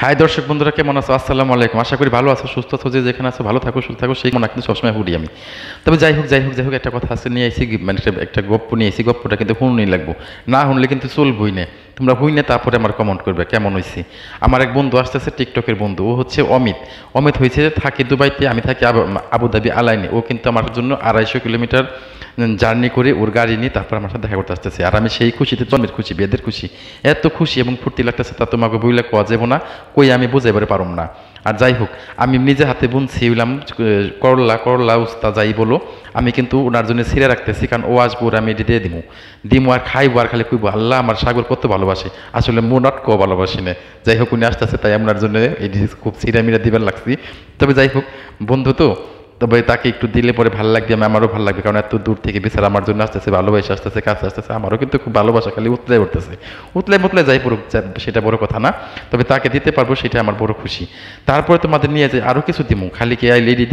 High দর্শক বন্ধুরা, কেমন আছো? আসসালামু আলাইকুম। আশা করি ভালো আছো, সুস্থ আছো। যে যেখানে আছো ভালো থাকো, সুস্থ থাকো, সেই মনে কিন্তু সবসময় পড়ি আমি। তবে যাই হোক একটা কথা আছে, নিয়ে আইসি মানে একটা গপ্প নিয়ে আইসি। গপ্পটা কিন্তু শুনই লাগবো, না শুনলে কিন্তু চলবই না। তোমরা হুই না, তারপরে আমার কমেন্ট করবে কেমন হয়েছে। আমার এক বন্ধু আসতেছে, টিকটকের বন্ধু, ও হচ্ছে অমিত। অমিত হয়েছে থাকে দুবাইতে, আমি থাকি আবুধাবি আলাইনে। ও কিন্তু আমার জন্য 250 কিলোমিটার জার্নি করে ওর গাড়ি নিয়ে তারপর আমার সাথে দেখা করতে আসতেছে। আর আমি সেই খুশিতে, জন্মের খুশি, বেদের খুশি, এত খুশি এবং ফুর্তি লাগতেছে, তা তোমাকে বইলে কোয়া যাবো না, কই আমি বুঝাইবারে পারম না। আর যাই হোক, আমি নিজে হাতে বুনছি হইলাম করলা উস্তা যাই বলো, আমি কিন্তু ওনার জন্য ছিঁড়ে রাখতেছি, কারণ ও আসবো, ওর আমি এটি দিয়ে দিমু আর খাইবো আর খালি কইবো আল্লাহ আমার সাগর কত ভালোবাসে। আসলে মনট কো ভালোবাসি না। যাই হোক, উনি আসতেছে, তাই আপনার জন্য এটি খুব ছিঁড়া মিড়া দিবার লাগছি। তবে যাই হোক, বন্ধু তো, তবে তাকে একটু দিলে পরে ভালো লাগবে, আমারও ভালো লাগবে, কারণ এত দূর থেকে বেচারা আমার জন্য আসতেছে, ভালোবাসা আসতেছে, কাছে আসতেছে, আমারও কিন্তু খুব ভালোবাসা খালি উতলে উঠতেছে। উতলে যাই পড়ুক, সেটা বড় কথা না। তবে তাকে দিতে পারবো, সেটা আমার বড় খুশি। তারপরে তোমাদের নিয়ে যে আরও কিছু দিমু, খালি কি আই লেডি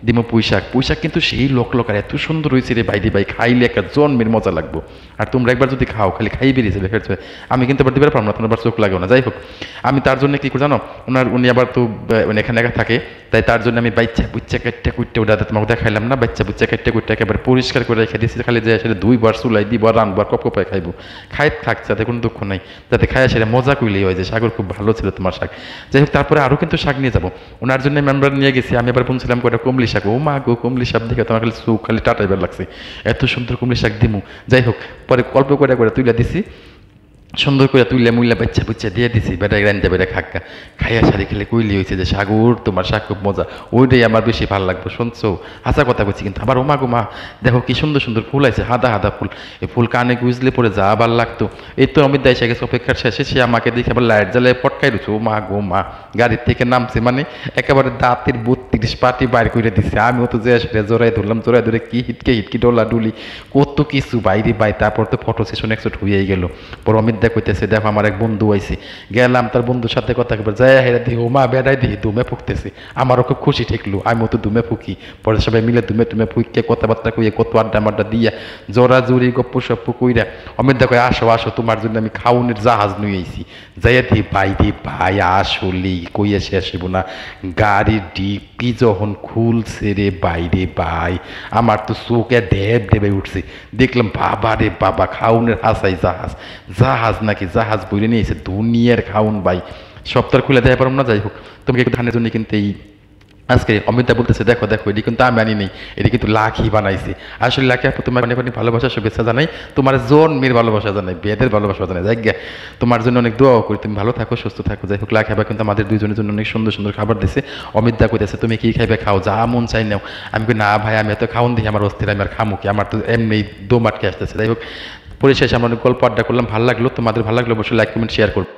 দিমু পুঁইশাক কিন্তু সেই লকলকার এত সুন্দর হয়েছে রে ভাই, খাইলে একটা জন্মের মজা লাগবো। আর তোমরা একবার যদি খাও, খালি খাই বেরিয়েছে দেখেছো। আমি কিন্তু আবার দিতে পারবো না, তোমার আবার চোখ লাগেও না। যাই হোক, আমি তার জন্য কি করে জানো, উনি আবার তো এখানে একা থাকে, তাই তার জন্য আমি বাচ্চা বুচ্চা কাটটা কুটটা ওটা তোমাকে দেখাইলাম না, বাচ্চা বুচ্চা কাটটা কুটটা একেবারে পরিষ্কার করে রেখে দিয়েছি, খালি যে সেটা 2 বার চুলাই দিব আর রানবার কপ কপায় খাইবো। খাই থাকছে, যাতে কোনো দুঃখ নাই, যাতে খায় সেটা মজা করলেই হয় যে সাগর খুব ভালো ছিল তোমার শাক। যাই হোক, তারপরে আরও কিন্তু শাক নিয়ে যাবো ওনার জন্য, মেম্বার নিয়ে গেছি। আমি এবার বলছিলাম কটা কমলি শাক, ও মা গো, কমলি শাক দেখে তোমার খালি চোখ খালি টাটাইবার লাগছে, এত সুন্দর কমলি শাক দিমু। যাই হোক, পরে গল্প করে তুলে দিছি, সুন্দর করে তুইলে মুইলা বাচ্চা বুচ্চা দিয়ে দিছি, বেটা রান্দা বেটা খাক্কা খাইয়া সারি খেলে কইলি হয়েছে যে সাগর তোমার শাক খুব মজা, ওইটাই আমার বেশি ভালো লাগবে। শুনছো, হাসা কথা বলছি কিন্তু। আবার ওমা গো মা, দেখো কি সুন্দর সুন্দর ফুল আছে, হাদা ফুল। এই ফুল কানে গুজলে পরে যা আবার লাগতো। এই তো অমিত দায় গেছে অপেক্ষার শেষে, সে আমাকে দেখে আবার লাইট জ্বালায় পটকাই রয়েছে। ও মা গো মা, গাড়ির থেকে নামছে মানে একেবারে দাঁতের 32 পাটি বাইর করে দিচ্ছে। আমিও তো যে আসলে জোড়াই ধরে কি হিটকি ডোলা ডুলি কত কিছু বাইরে বাই। তারপর তো ফটো সেশন একশো হয়েই গেল। পর অমিত কইতেছে, দেখো আমার এক বন্ধু আইছে, গেলাম তার বন্ধুর সাথে কথা কবে যাই হেরা দিই, ও মা বেড়াই দিই দুমে ফুকতেছে। আমারও খুব খুশি ঠেকলো, আমিও তো দুমে ফুকি। পরে সবাই মিলে দুমে ফুকিয়ে কথাবার্তা কইয়ে কত আড্ডা দিয়া জোরা জোরি গপ্প সপ্প কইরা অমিত দেখো, আসো তোমার জন্য আমি খাউনের জাহাজ নিয়ে আইছি। যাইয়া দি ভাই আসলি কইয়া শেষ হইব না। গাড়ির ডিপি যখন খুলছে রে বাইরে ভাই, আমার তো চোখে দেবে উঠছে। দেখলাম বাবা রে বাবা, খাউনের হাসাই জাহাজ নাকি জাহাজ বইলে নিয়েছে দুনিয়ার খাউন ভাই। সপ্তাহ খুলে দেয় পারম না। যাই হোক, তোমাকে একটু ধানের জন্য কিন্তু এই আজকে অমিতা বলতেছে, দেখো এটি কিন্তু আমি আনি নেই, এটি কিন্তু লাখি বানাইছে। আসলে লাখি আপু, তোমার অনেক অনেক ভালোবাসা শুভেচ্ছা জানাই, তোমার জন্মের ভালোবাসা জানাই, বেদের ভালোবাসা জানাই। যাই গে, তোমার জন্য অনেক দোয়াও করি, তুমি ভালো থাকো, সুস্থ থাকো। যাই হোক, লাখি আবার কিন্তু আমাদের দুইজনের জন্য অনেক সুন্দর সুন্দর খাবার দিছে। অমিত দা কইতেছে, তুমি কি খাইবে খাও, যা মন চাই নাও। আমি কই না ভাই, আমি এত খাওন দিই আমার অস্থির, আমি আর খামু কি, আমার তো এমনি দম আটকে আসতেছে। যাই হোক, পরিশেষে আমরা অনেক গল্প আড্ডা করলাম, ভালো লাগলো। তোমাদের ভালো লাগলো অবশ্যই লাইক কমেন্ট শেয়ার করবো।